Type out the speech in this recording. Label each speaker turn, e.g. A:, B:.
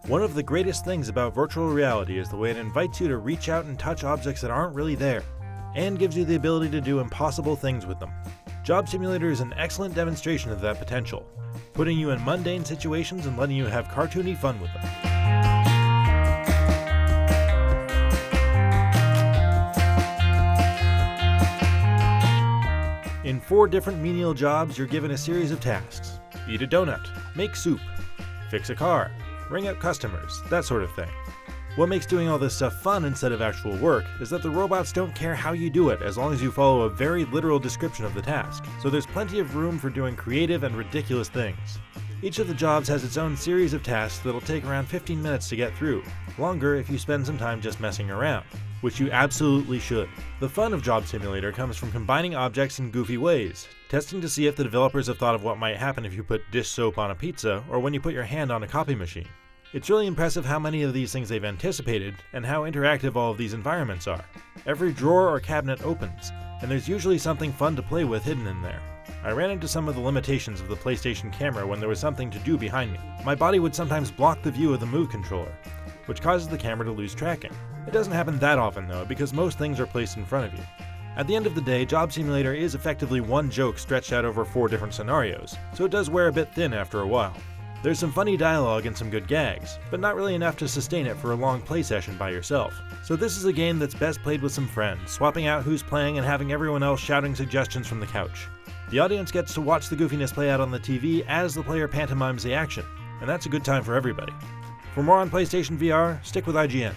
A: One of the greatest things about virtual reality is the way it invites you to reach out and touch objects that aren't really there, and gives you the ability to do impossible things with them. Job Simulator is an excellent demonstration of that potential, putting you in mundane situations and letting you have cartoony fun with them. In 4 different menial jobs, you're given a series of tasks. Eat a donut, make soup, fix a car, ring up customers, that sort of thing. What makes doing all this stuff fun instead of actual work is that the robots don't care how you do it as long as you follow a very literal description of the task, so there's plenty of room for doing creative and ridiculous things. Each of the jobs has its own series of tasks that'll take around 15 minutes to get through, longer if you spend some time just messing around, which you absolutely should. The fun of Job Simulator comes from combining objects in goofy ways, testing to see if the developers have thought of what might happen if you put dish soap on a pizza or when you put your hand on a copy machine. It's really impressive how many of these things they've anticipated and how interactive all of these environments are. Every drawer or cabinet opens, and there's usually something fun to play with hidden in there. I ran into some of the limitations of the PlayStation camera when there was something to do behind me. My body would sometimes block the view of the Move controller, which causes the camera to lose tracking. It doesn't happen that often though, because most things are placed in front of you. At the end of the day, Job Simulator is effectively one joke stretched out over 4 different scenarios, so it does wear a bit thin after a while. There's some funny dialogue and some good gags, but not really enough to sustain it for a long play session by yourself. So this is a game that's best played with some friends, swapping out who's playing and having everyone else shouting suggestions from the couch. The audience gets to watch the goofiness play out on the TV as the player pantomimes the action, and that's a good time for everybody. For more on PlayStation VR, stick with IGN.